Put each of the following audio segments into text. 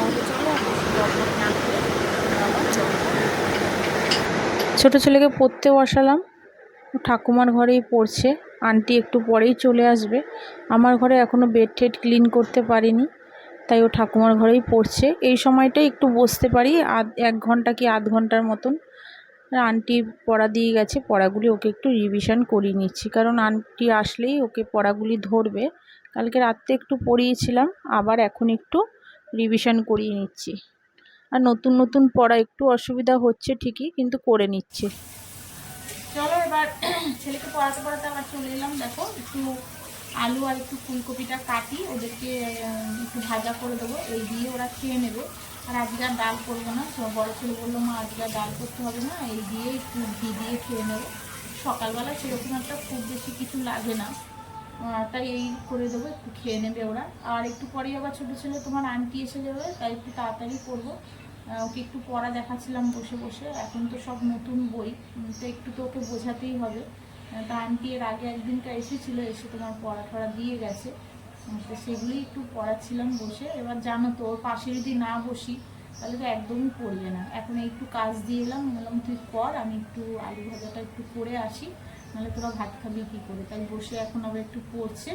তাহলে চলো আর বেশি বকবক না করে আবার জলটা। ছোটো ছেলেকে পড়তে বসালাম, ঠাকুমার ঘরেই পড়ছে। আন্টি একটু পরেই চলে আসবে। আমার ঘরে এখনও বেড টেড ক্লিন করতে পারিনি, তাই ও ঠাকুমার ঘরেই পড়ছে। এই সময়টাই একটু বসতে পারি, 1 ঘন্টা কি আধ ঘন্টার মতন। আন্টি পড়া দিয়ে গেছে, পড়াগুলি ওকে একটু রিভিশন করিয়ে নিচ্ছি, কারণ আন্টি আসলেই ওকে পড়াগুলি ধরবে। কালকে রাত্রে একটু পড়িয়েছিলাম, আবার এখন একটু রিভিশন করিয়ে নিচ্ছি। আর নতুন নতুন পড়া একটু অসুবিধা হচ্ছে ঠিকই, কিন্তু করে নিচ্ছে। চলো এবার ছেলেকে পড়াতে পড়াতে আবার চলে এলাম। দেখো একটু আলু আর একটু ফুলকপিটা কাটি, ওদেরকে একটু ভাজা করে দেবো, এই দিয়ে ওরা খেয়ে নেবে। আর আজকে আর ডাল করবো না, বড় ছেলে বললো মা আজকে আর ডাল করতে হবে না, এই দিয়ে একটু ঘি দিয়ে খেয়ে নেবো। সকালবেলা সেরকম একটা খুব বেশি কিছু লাগে না, তাই এই করে দেবো, একটু খেয়ে নেবে ওরা। আর একটু পরেই আবার ছোটো ছেলে তোমার আন্টি এসে যাবে, তাই একটু তাড়াতাড়ি করবো। ওকে একটু পড়া দেখাচ্ছিলাম বসে বসে, এখন তো সব নতুন বই, তো একটু তো ওকে বোঝাতেই হবে। তা আন্টি এর আগে একদিনটা এসেছিলো, এসে তোমার পড়া টড়া দিয়ে গেছে, তো সেগুলোই একটু পড়াচ্ছিলাম বসে। এবার জানো তো ওর পাশে যদি না বসি তাহলে তো একদমই পড়বে না। এখন একটু কাজ দিয়ে এলাম, বললাম তুই কর, আমি একটু আলু ভাজাটা একটু করে আসি, নাহলে তোরা ভাত খাবি কী করে। তাই বসে এখন আবার একটু পড়ছে।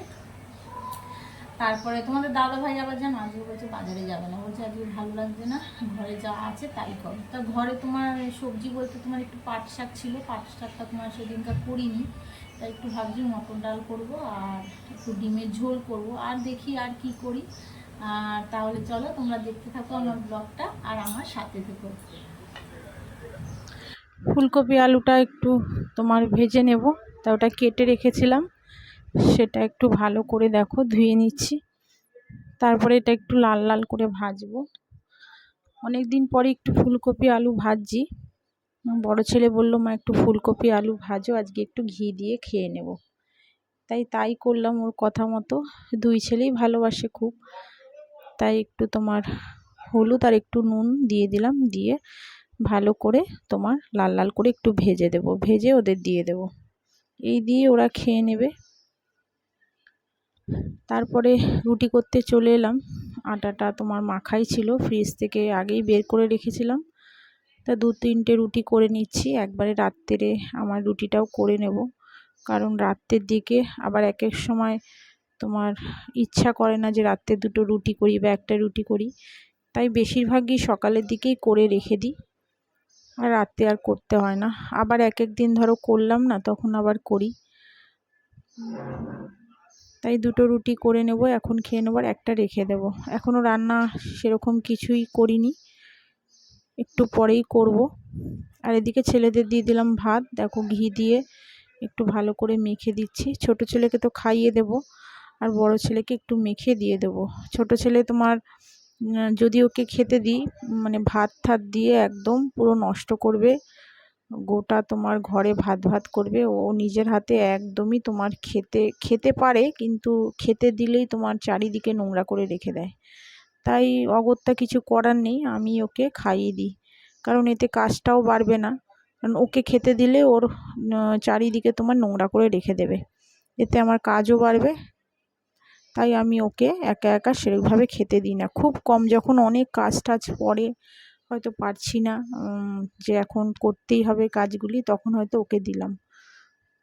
তারপরে তোমাদের দাদা ভাই আবার যেন আজকে বলছে বাজারে যাবে না, বলছে আজকে ভালো লাগছে না, ঘরে যা আছে তাই করো। তা ঘরে তোমার সবজি বলতে তোমার একটু পাট শাক ছিল, পাট শাকটা তোমার সেদিনকার করিনি, তাই একটু ভাবছি মটর ডাল করব আর একটু ডিমের ঝোল করব, আর দেখি আর কি করি। আর তাহলে চলো তোমরা দেখতে থাকো আমার ব্লগটা আর আমার সাথে থেকো। ফুলকপি আলুটা একটু তোমার ভেজে নেব, তা ওটা কেটে রেখেছিলাম, সেটা একটু ভালো করে দেখো ধুয়ে নিচ্ছি। তারপরে এটা একটু লাল লাল করে ভাজবো। অনেক দিন পরে একটু ফুলকপি আলু ভাজছি। বড় ছেলে বলল মা একটু ফুলকপি আলু ভাজো, আজকে একটু ঘি দিয়ে খেয়ে নেব। তাই করলাম ওর কথা মতো। দুই ছেলেই ভালোবাসে খুব, তাই একটু তোমার হলুদ আর একটু নুন দিয়ে দিলাম, দিয়ে ভালো করে তোমার লাল লাল করে একটু ভেজে দেব, ভেজে ওদের দিয়ে দেব, এই দিয়ে ওরা খেয়ে নেবে। তারপরে রুটি করতে চলে এলাম। আটাটা তোমার মাখাই ছিল, ফ্রিজ থেকে আগেই বের করে রেখেছিলাম। তা 2-3টে রুটি করে নিচ্ছি একবারে, রাত্রে আমার রুটিটাও করে নেব, কারণ রাত্রের দিকে আবার এক এক সময় তোমার ইচ্ছা করে না যে রাত্রে 2টো রুটি করি বা একটা রুটি করি, তাই বেশিরভাগই সকালের দিকেই করে রেখে দিই, আর রাত্রে আর করতে হয় না। আবার এক এক দিন ধরো করলাম না, তখন আবার করি। তাই 2টো রুটি করে নেব, এখন খেয়ে নেবার, একটা রেখে দেব। এখনও রান্না সেরকম কিছুই করিনি, একটু পরেই করব। আর এদিকে ছেলেদের দিয়ে দিলাম ভাত, দেখো ঘি দিয়ে একটু ভালো করে মেখে দিচ্ছি। ছোট ছেলেকে তো খাইয়ে দেব, আর বড় ছেলেকে একটু মেখে দিয়ে দেব। ছোট ছেলে তোমার যদি ওকে খেতে দিই, মানে ভাত ঠাত দিয়ে একদম পুরো নষ্ট করবে, গোটা তোমার ঘরে ভাত ভাত করবে। ও নিজের হাতে একদমই তোমার খেতে পারে, কিন্তু খেতে দিলেই তোমার চারিদিকে নোংরা করে রেখে দেয়। তাই অগত্যা কিছু করার নেই, আমি ওকে খাইয়ে দিই, কারণ এতে কাজটাও বাড়বে না। কারণ ওকে খেতে দিলে ওর চারিদিকে তোমার নোংরা করে রেখে দেবে, এতে আমার কাজও বাড়বে। তাই আমি ওকে একা একা সেরকমভাবে খেতে দিই না, খুব কম, যখন অনেক কাজ টাজ পড়ে, হয়তো পারছি না যে এখন করতেই হবে কাজগুলি, তখন হয়তো ওকে দিলাম।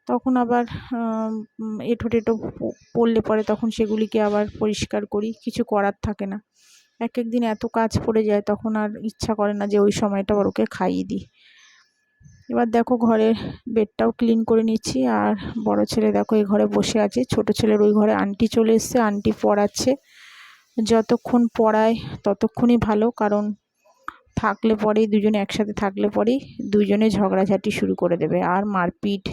তখন আবার এঁঠো টেঠো পড়লে পরে তখন সেগুলিকে আবার পরিষ্কার করি, কিছু করার থাকে না। এক এক দিন এত কাজ পড়ে যায়, তখন আর ইচ্ছা করে না যে ওই সময়টা আবার ওকে খাইয়ে দিই। এবার দেখো ঘরের বেডটাও ক্লিন করে নিচ্ছি, আর বড় ছেলে দেখো এই ঘরে বসে আছে, ছোট ছেলের ওই ঘরে আন্টি চলে এসছে, আন্টি পড়াচ্ছে। যতক্ষণ পড়ায় ততক্ষণই ভালো, কারণ থাকলে পরেই দুজনে একসাথে থাকলে পরেই দুজনে ঝগড়াঝাটি শুরু করে দেবে, আর মারপিট,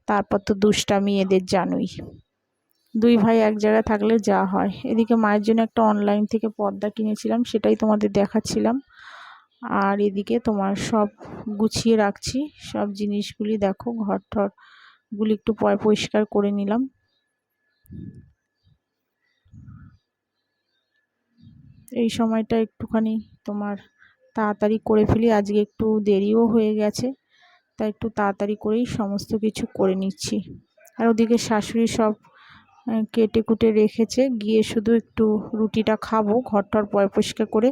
তারপর তো দুষ্টামি এদের জানোই। দুই ভাই এক জায়গায় থাকলে যা হয়। এদিকে মায়ের জন্য একটা অনলাইন থেকে পর্দা কিনেছিলাম, সেটাই তোমাদের দেখাচ্ছিলাম। আর এদিকে তোমার সব গুছিয়ে রাখছি, সব জিনিসগুলি দেখো, ঘর টরগুলি একটু পরিষ্কার করে নিলাম। এই সময়টা একটুখানি তোমার তাড়াতাড়ি করে ফেলি, আজকে একটু দেরিও হয়ে গেছে, তাই একটু তাড়াতাড়ি করেই সমস্ত কিছু করে নিচ্ছি। আর ওদিকে শাশুড়ি সব কেটে কুটে রেখেছে। গিয়ে শুধু একটু রুটিটা খাবো, ঘরটর পরিষ্কার করে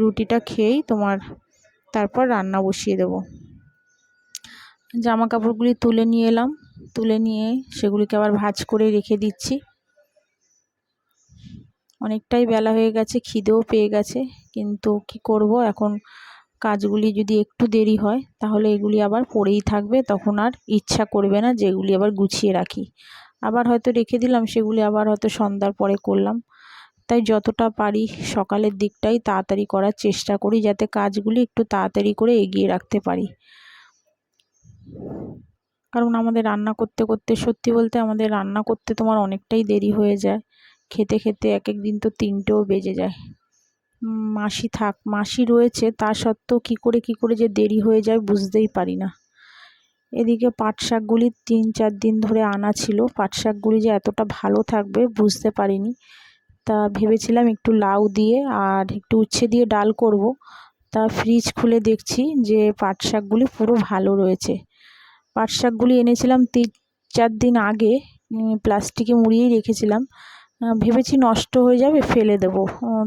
রুটিটা খেয়েই তোমার তারপর রান্না বসিয়ে দেবো। জামা কাপড়গুলি তুলে নিয়ে এলাম, তুলে নিয়ে সেগুলিকে আবার ভাঁজ করে রেখে দিচ্ছি। অনেকটাই বেলা হয়ে গেছে, খিদেও পেয়ে গেছে, কিন্তু কি করব, এখন কাজগুলি যদি একটু দেরি হয় তাহলে এগুলি আবার পড়েই থাকবে, তখন আর ইচ্ছা করবে না যে এগুলি আবার গুছিয়ে রাখি। আবার হয়তো রেখে দিলাম, সেগুলি আবার হয়তো সন্ধ্যার পরে করলাম। তাই যতটা পারি সকালের দিকটাই তাড়াতাড়ি করার চেষ্টা করি, যাতে কাজগুলি একটু তাড়াতাড়ি করে এগিয়ে রাখতে পারি। কারণ আমাদের রান্না করতে করতে, সত্যি বলতে আমাদের রান্না করতে তোমার অনেকটাই দেরি হয়ে যায়। খেতে খেতে এক এক দিন তো 3টেও বেজে যায়। মাসি রয়েছে, তা সত্ত্বেও কী করে যে দেরি হয়ে যায় বুঝতেই পারি না। এদিকে পাট শাকগুলি 3-4 দিন ধরে আনা ছিল, পাট শাকগুলি যে এতটা ভালো থাকবে বুঝতে পারিনি। তা ভেবেছিলাম একটু লাউ দিয়ে আর একটু উচ্ছে দিয়ে ডাল করব। তা ফ্রিজ খুলে দেখছি যে পাট শাকগুলি পুরো ভালো রয়েছে। পাট শাকগুলি এনেছিলাম 3-4 দিন আগে, প্লাস্টিকে মুড়িয়েই রেখেছিলাম। ভেবেছি নষ্ট হয়ে যাবে, ফেলে দেবো।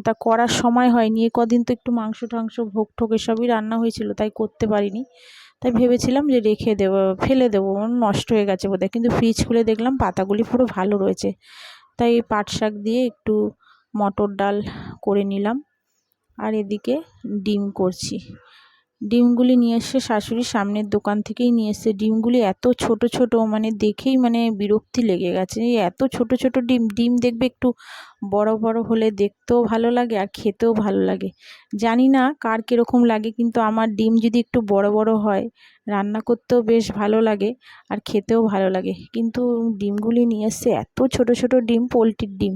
তা করার সময় হয়নি। কদিন তো একটু মাংস টাংস ভোগ ঠোক এসবই রান্না হয়েছিল, তাই করতে পারিনি। তাই ভেবেছিলাম যে রেখে দেবো, ফেলে দেবো, নষ্ট হয়ে গেছে বোধহয়, কিন্তু ফ্রিজ খুলে দেখলাম পাতাগুলি পুরো ভালো রয়েছে। তাই পাট শাক দিয়ে একটু মটর ডাল করে নিলাম। আর এদিকে ডিম করছি। ডিমগুলি নিয়ে এসে শাশুড়ির সামনের দোকান থেকেই নিয়ে এসছে। ডিমগুলি এত ছোট ছোট, মানে দেখেই মানে বিরক্তি লেগে গেছে। এই এত ছোট ছোট ডিম দেখবে একটু বড় বড় হলে দেখতেও ভালো লাগে আর খেতেও ভালো লাগে। জানি না কার কীরকম লাগে, কিন্তু আমার ডিম যদি একটু বড় বড় হয় রান্না করতেও বেশ ভালো লাগে আর খেতেও ভালো লাগে। কিন্তু ডিমগুলি নিয়ে এসছে এত ছোট ছোট ডিম, পোলট্রির ডিম।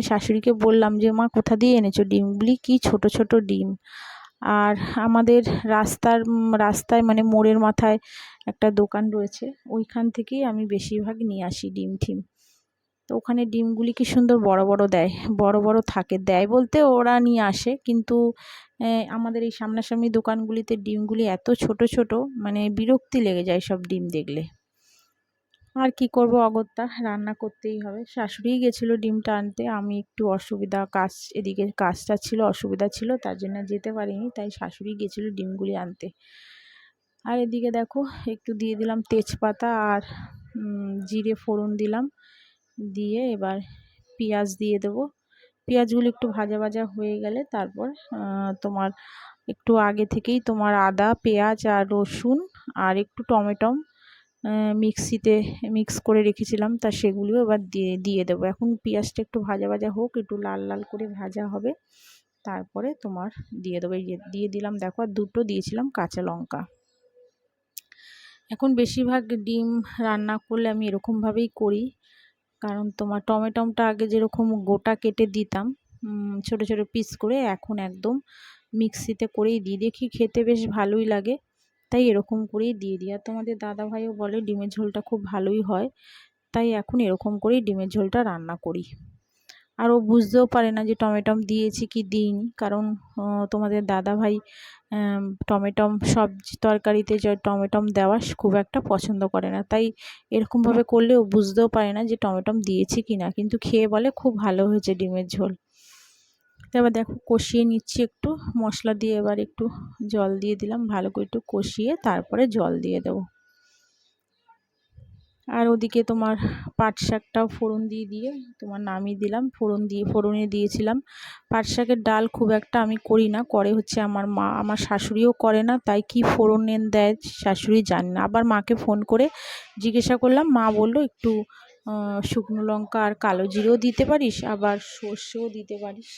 শাশুড়িকে বললাম যে মা কোথা দিয়ে এনেছো ডিমগুলি, কি ছোট ছোট ডিম। আর আমাদের রাস্তায় মানে মোড়ের মাথায় একটা দোকান রয়েছে, ওইখান থেকেই আমি বেশিরভাগ নিয়ে আসি ডিম টিম। তো ওখানে ডিমগুলি কি সুন্দর বড় বড় দেয়, বড় বড় থাকে, দেয় বলতে ওরা নিয়ে আসে, কিন্তু আমাদের এই সামনাসামনি দোকানগুলিতে ডিমগুলি এত ছোট ছোট, মানে বিরক্তি লেগে যায় সব ডিম দেখলে। আর কি করব, অগত্যা রান্না করতেই হবে। শাশুড়িই গেছিলো ডিমটা আনতে, আমি একটু এদিকে কাজটা ছিল, অসুবিধা ছিল, তার জন্য যেতে পারিনি। তাই শাশুড়ি গেছিলো ডিমগুলি আনতে। আর এদিকে দেখো একটু দিয়ে দিলাম তেজপাতা আর জিরে ফোড়ন দিলাম, দিয়ে এবার পেঁয়াজ দিয়ে দেবো। পেঁয়াজগুলো একটু ভাজা ভাজা হয়ে গেলে তারপর তোমার একটু আগে থেকেই তোমার আদা, পেঁয়াজ আর রসুন আর একটু টমেটো মিক্সিতে মিক্স করে রেখেছিলাম, তা সেগুলিও এবার দিয়ে দেবো। এখন পেঁয়াজটা একটু ভাজা ভাজা হোক, একটু লাল লাল করে ভাজা হবে, তারপরে তোমার দিয়ে দেবো। এই যে দিয়ে দিলাম দেখো, আর দুটো দিয়েছিলাম কাঁচা লঙ্কা। এখন বেশিরভাগ ডিম রান্না করলে আমি এরকমভাবেই করি, কারণ তোমার টমেটোটা আগে যেরকম গোটা কেটে দিতাম ছোট ছোট পিস করে, এখন একদম মিক্সিতে করেই দিই, দেখি খেতে বেশ ভালোই লাগে, তাই এরকম করেই দিয়ে দিই। আর তোমাদের দাদাভাইও বলে ডিমের ঝোলটা খুব ভালোই হয়, তাই এখন এরকম করেই ডিমের ঝোলটা রান্না করি। আর ও বুঝতেও পারে না যে টমেটম দিয়েছি কি দিইনি, কারণ তোমাদের দাদাভাই টমেটম সব তরকারিতে যে টমেটম দেওয়া খুব একটা পছন্দ করে না, তাই এরকমভাবে করলে ও বুঝতেও পারে না যে টমেটম দিয়েছি কি না, কিন্তু খেয়ে বলে খুব ভালো হয়েছে ডিমের ঝোল। এবার দেখো কষিয়ে নিচ্ছি একটু মশলা দিয়ে, এবার একটু জল দিয়ে দিলাম, ভালো করে একটু কষিয়ে তারপরে জল দিয়ে দেবো। আর ওদিকে তোমার পাট শাকটাও ফোড়ন দিয়ে তোমার নামিয়ে দিলাম, ফোড়নে দিয়েছিলাম। পাট শাকের ডাল খুব একটা আমি করি না, করে হচ্ছে আমার মা, আমার শাশুড়িও করে না, তাই কি ফোড়ন দেয় শাশুড়ি জানে না। আবার মাকে ফোন করে জিজ্ঞাসা করলাম, মা বললো একটু শুকনো লঙ্কা আর কালো জিরেও দিতে পারিস, আবার সর্ষেও দিতে পারিস,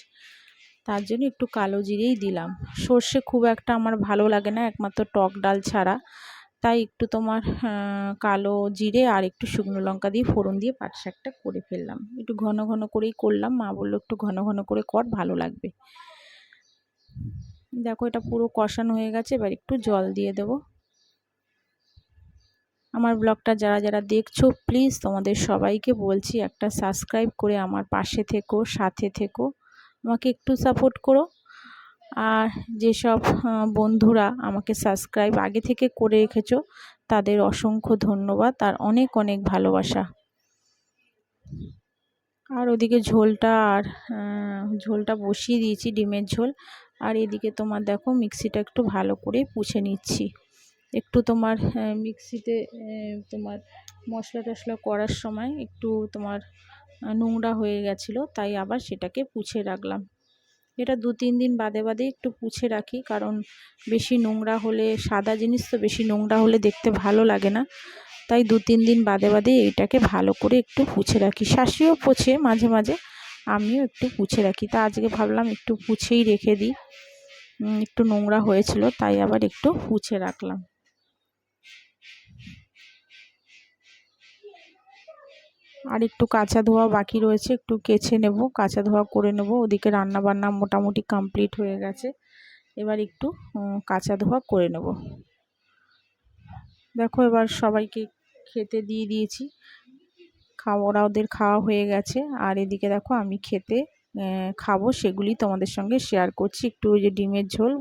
তার জন্য একটু কালো জিরেই দিলাম। সর্ষে খুব একটা আমার ভালো লাগে না, একমাত্র টক ডাল ছাড়া, তাই একটু তোমার কালো জিরে আর একটু শুকনো লঙ্কা দিয়ে ফোড়ন দিয়ে পাট শাকটা করে ফেললাম। একটু ঘন ঘন করেই করলাম, মা বললো একটু ঘন ঘন করে কর, ভালো লাগবে। দেখো এটা পুরো কষানো হয়ে গেছে, এবার একটু জল দিয়ে দেবো। আমার ব্লগটা যারা যারা দেখছো প্লিজ তোমাদের সবাইকে বলছি একটা সাবস্ক্রাইব করে আমার পাশে থেকো, সাথে থেকো, আমাকে একটু সাপোর্ট করো। আর যেসব বন্ধুরা আমাকে সাবস্ক্রাইব আগে থেকে করে রেখেছো তাদের অসংখ্য ধন্যবাদ আর অনেক অনেক ভালোবাসা। আর ওদিকে ঝোলটা বসিয়ে দিয়েছি, ডিমের ঝোল। আর এদিকে তোমার দেখো মিক্সিটা একটু ভালো করে পুছে নিচ্ছি। একটু তোমার মিক্সিতে তোমার মশলা টশলা করার সময় একটু তোমার নোংরা হয়ে গেছিলো, তাই আবার সেটাকে পুছে রাখলাম। এটা 2-3 দিন বাদে বাদে একটু পুছে রাখি, কারণ বেশি নোংরা হলে, সাদা জিনিস তো বেশি নোংরা হলে দেখতে ভালো লাগে না, তাই 2-3 দিন বাদে বাদে এইটাকে ভালো করে একটু পুছে রাখি। শাশুড়িও পোছে মাঝে মাঝে, আমিও একটু পুছে রাখি। তা আজকে ভাবলাম একটু পুছেই রেখে দিই, একটু নোংরা হয়েছিল তাই আবার একটু পুছে রাখলাম। আর একটু কাঁচা ধোয়া বাকি রয়েছে, একটু কেচে নেব, কাঁচা ধোয়া করে নেব। ওদিকে রান্না বান্না মোটামুটি কমপ্লিট হয়ে গেছে, এবার একটু কাঁচা ধোয়া করে নেব। দেখো এবার সবাইকে খেতে দিয়ে দিয়েছি, ওরা ওদের খাওয়া হয়ে গেছে। আর এদিকে দেখো আমি খেতে খাবো, সেগুলি তোমাদের সঙ্গে শেয়ার করছি। একটু ওই যে ডিমের ঝোল,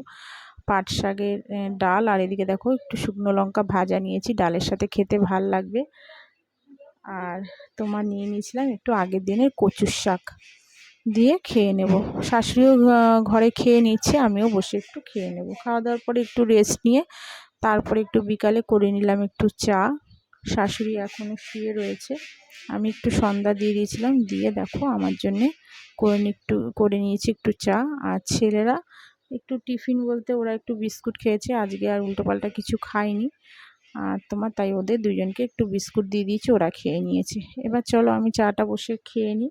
পাট শাকের ডাল, আর এদিকে দেখো একটু শুকনো লঙ্কা ভাজা নিয়েছি, ডালের সাথে খেতে ভাল লাগবে। আর তোমার নিয়ে নিয়েছিলাম একটু আগের দিনের কচুর শাক দিয়ে খেয়ে নেব। শাশুড়িও ঘরে খেয়ে নিচ্ছে, আমিও বসে একটু খেয়ে নেব। খাওয়া দাওয়ার পরে একটু রেস্ট নিয়ে তারপরে একটু বিকালে করে নিলাম একটু চা। শাশুড়ি এখনও শুয়ে রয়েছে, আমি একটু সন্ধ্যা দিয়ে দিয়েছিলাম, দিয়ে দেখো আমার জন্যে করে নিয়েছি একটু চা। আর ছেলেরা একটু টিফিন বলতে ওরা একটু বিস্কুট খেয়েছে, আজকে আর উল্টোপাল্টা কিছু খায়নি। আর তোমার তাই ওদের দুজনকে একটু বিস্কুট দিয়ে দিয়েছি, ওরা খেয়ে নিয়েছে। এবার চলো আমি চাটা বসে খেয়ে নিই।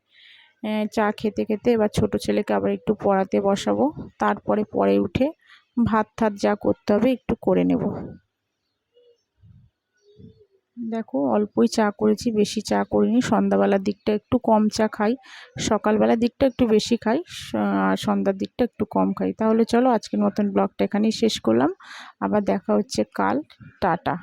চা খেতে খেতে এবার ছোট ছেলেকে আবার একটু পড়াতে বসাবো, তারপরে পরে উঠে ভাত ঠাত যা করতে হবে একটু করে নেব। দেখো অল্পই চা করেছি, বেশি চা করিনি। সন্ধ্যাবেলার দিকটা একটু কম চা খাই, সকালবেলার দিকটা একটু বেশি খাই, আর সন্ধ্যার দিকটা একটু কম খাই। তাহলে চলো আজকের মতন ব্লগটা এখানেই শেষ করলাম, আবার দেখা হচ্ছে কাল। টাটা।